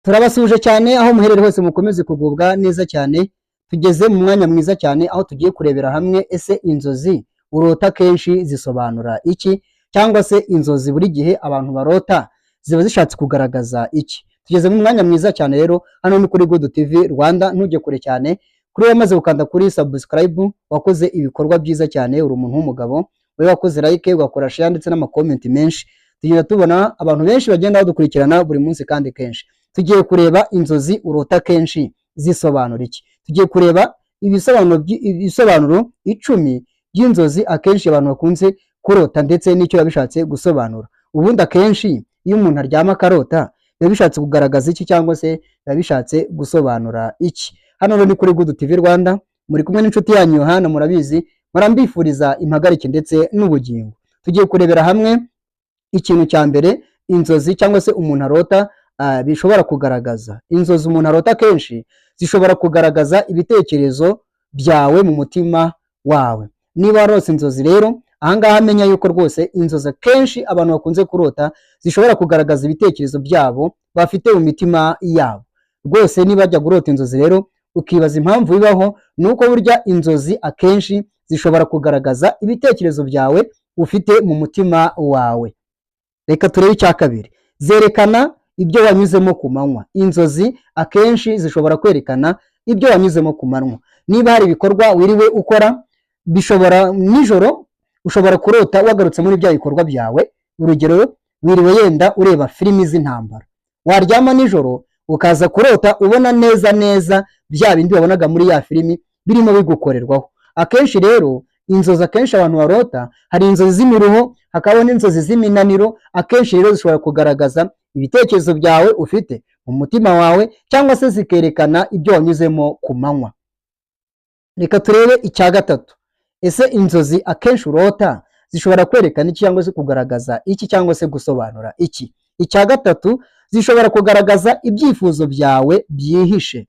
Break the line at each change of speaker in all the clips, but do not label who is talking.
Turabasuje cyane aho muherere hose mukomeze kugubwa neza cyane. Tugeze mu mwanya mwiza cyane aho tugiye kurebera hamwe ese inzozi urota kenshi zisobanura iki, cyangwa se inzozi buri gihe abantu barota ziba zishatse kugaragaza iki. Tugeze mu mwanya mwiza cyane rero, hano ni kuri Good TV Rwanda, ntujye kure cyane. Kuri wowe maze gukanda kuri subscribe, wakoze ibikorwa byiza cyane, uri umuntu w'umugabo. Wowe wakoze like, ugakora share ndetse n'amakomenti menshi. Tugenda tubona abantu benshi bagenda badukurikirana buri munsi kandi kenshi. Tugiye kureba inzozi urota kenshi zisobanura iki. Tugiye kureba ibisobanuro 10 by'inzozi akenshi abantu bakunze kurota ndetse n'icyo yabishatse gusobanura. Ubundi akenshi iyo umuntu aryama akarota yabishatse kugaragaza iki, cyangwa se yabishatse gusobanura iki. Hano rero ni kuri Good TV Rwanda, muri kumwe n'inshuti yanyu Yohana, murabizi murambifuriza impagarike ndetse n'ubugingo. Tugiye kurebera hamwe ikintu cya mbere inzozi cyangwa se umuntu arota bishobora kugaragaza. Inzozi umuntu arota kenshi zishobora kugaragaza ibitekerezo byawe mu mutima wawe. Niba warose inzozi rero, ahangaha amenya yuko rwose inzozi kenshi abantu bakunze kurota zishobora kugaragaza ibitekerezo byabo bafite mu mitima yabo. Rwose niba bajya kurota inzozi rero ukibaza impamvu bibaho, nuko burya inzozi akenshi zishobora kugaragaza ibitekerezo byawe ufite mu mutima wawe. Reka turebe icya kabiri. Zerekana ibyo wanyuzemo ku manywa. Inzozi akenshi zishobora kwerekana ibyo wanyuzemo ku manywa. Niba hari ibikorwa wiriwe ukora, bishobora nijoro ushobora kurota wagarutse muri bya bikorwa byawe. Urugero, wiriwe yenda ureba filimi z'intambara, waryama nijoro ukaza kurota ubona neza bya bindi wabonaga muri ya filimi birimo bigukorerwaho. Akenshi rero inzozi akenshi abantu barota, hari inzozi z'imiruho, hakaba n'inzozi z'iminaniro. Akenshi rero zishobora kugaragaza ibitekerezo byawe ufite mu mutima wawe, cyangwa se zikerekana ibyo wanyuzemo ku manywa. Reka turebe icya gatatu. Ese inzozi akenshi urota zishobora kwerekana iki, cyangwa se kugaragaza iki, cyangwa se gusobanura iki? Icya gatatu, zishobora kugaragaza ibyifuzo byawe byihishe.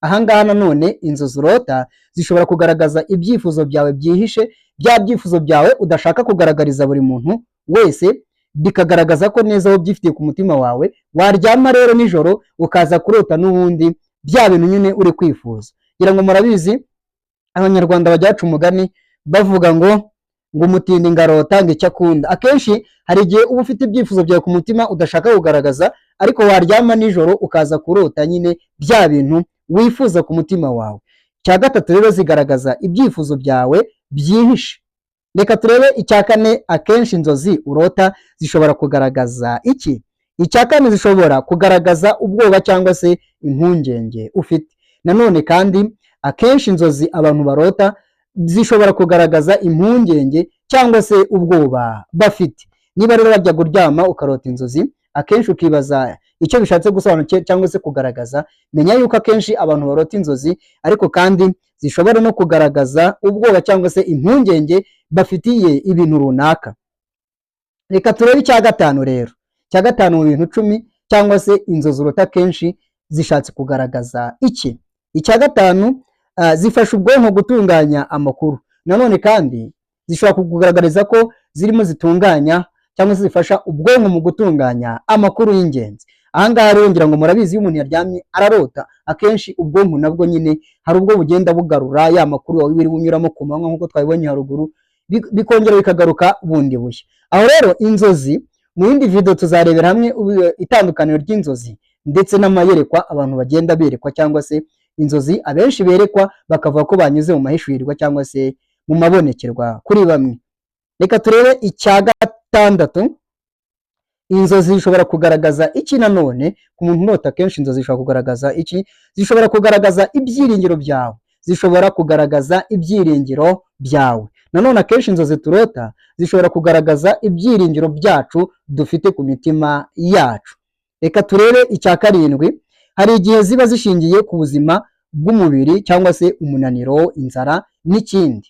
Ahangaha nanone inzozi urota zishobora kugaragaza ibyifuzo byawe byihishe, bya byifuzo byawe udashaka kugaragariza buri muntu wese, bikagaragaza ko neza aho byifitiye ku mutima wawe. Waryama rero nijoro ukaza kurota n'ubundi bya bintu nyine uri kwifuza. Ngira ngo murabizi abanyarwanda bajyaca umugani bavuga ngo umutindi ngarota ngo icyo akunda. Akenshi hari igihe uba ufite ibyifuzo byawe ku mutima udashaka kugaragaza, ariko waryama nijoro ukaza kurota nyine bya bintu wifuza ku mutima wawe. Icya gatatu rero, zigaragaza ibyifuzo byawe byihishe. Reka turebe icya kane. Akenshi inzozi urota zishobora kugaragaza iki? Icya kane, zishobora kugaragaza ubwoba cyangwa se impungenge ufite. Nanone kandi akenshi inzozi abantu barota zishobora kugaragaza impungenge cyangwa se ubwoba bafite. Niba rero bajya kuryama ukarota inzozi, akenshi ukibaza icyo bishatse gusobanura cyangwa se kugaragaza, menya yuko akenshi abantu barota inzozi, ariko kandi zishobora no kugaragaza ubwoba cyangwa se impungenge bafitiye ibintu runaka. Reka turebe icya gatanu rero. Icya gatanu mu bintu 10 cyangwa se inzozi urota kenshi zishatse kugaragaza iki? Icya gatanu, zifasha ubwonko gutunganya amakuru. Nanone kandi zishobora kugaragariza ko zirimo zitunganya cyangwa se zifasha ubwonko mu gutunganya amakuru y'ingenzi. Ahangaha rero ngira ngo murabizi iyo umuntu yaryamye ararota, akenshi ubwonko nabwo nyine hari ubwo bugenda bugarura ya makuru wawe wiri bunyuramo ku manywa nk'uko twabibonye haruguru, bikongera bikagaruka bundi bushya. Aho rero inzozi mu yindi video tuzarebera hamwe itandukaniro ry'inzozi ndetse n'amayerekwa abantu bagenda berekwa, cyangwa se inzozi abenshi berekwa bakavuga ko banyuze mu mahishurirwa cyangwa se mu mabonekerwa kuri bamwe. Reka turebe icya gatandatu. Inzozi zishobora kugaragaza iki nanone ku muntu urota kenshi? Inzozi zishobora kugaragaza iki? Zishobora kugaragaza ibyiringiro byawe. Zishobora kugaragaza ibyiringiro byawe. Nanone akenshi inzozi turota zishobora kugaragaza ibyiringiro byacu dufite ku mitima yacu. Reka turebe icya karindwi. Hari igihe ziba zishingiye ku buzima bw'umubiri cyangwa se umunaniro, inzara n'ikindi.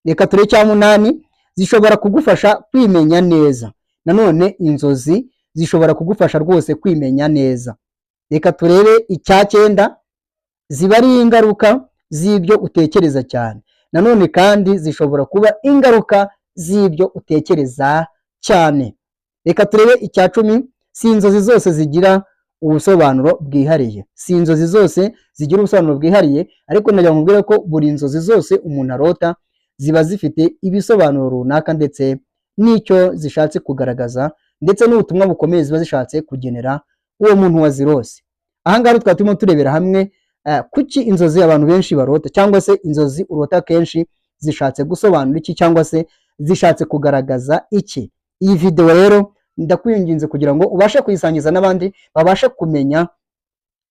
Reka turebe icya munani. Zishobora kugufasha kwimenya neza. Nanone inzozi zishobora kugufasha rwose kwimenya neza. Reka turebe icya 9. Ziba ari ingaruka z'ibyo utekereza cyane. Nanone kandi zishobora kuba ingaruka z'ibyo utekereza cyane. Reka turebe icya 10. Si inzozi zose zigira ubusobanuro bwihariye. Si inzozi zose zigira ubusobanuro bwihariye, ariko nagira nkubwire ko buri inzozi zose umuntu arota ziba zifite ibisobanuro runaka ndetse n'icyo zishatse kugaragaza ndetse n'ubutumwa bukomeye ziba zishatse kugenera uwo muntu wazirose. Aha ngaha twari turimo turebera hamwe kuki inzozi abantu benshi barota, cyangwa se inzozi urota kenshi zishatse gusobanura iki, cyangwa se zishatse kugaragaza iki. Iyi video rero ndakwinginze kugira ngo ubashe kuyisangiza n'abandi babashe kumenya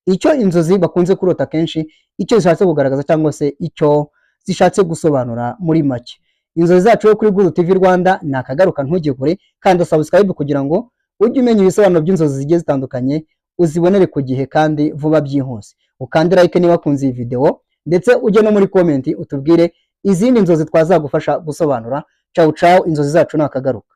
icyo inzozi bakunze kurota kenshi, icyo zishatse kugaragaza cyangwa se icyo zishatse gusobanura muri make. Inzozi zacu kuri Guru TV Rwanda ni akagaruka ntujye kure, kandi subscribe kugira ngo ujye umenya ibisobanuro by'inzozi zigiye zitandukanye, uzibonere ku gihe kandi vuba byihuse. Ukande like niba wakunze iyi video, ndetse ujye no muri comment utubwire izindi nzozi twazagufasha gusobanura. Ciao ciao, inzozi zacu ni akagaruka.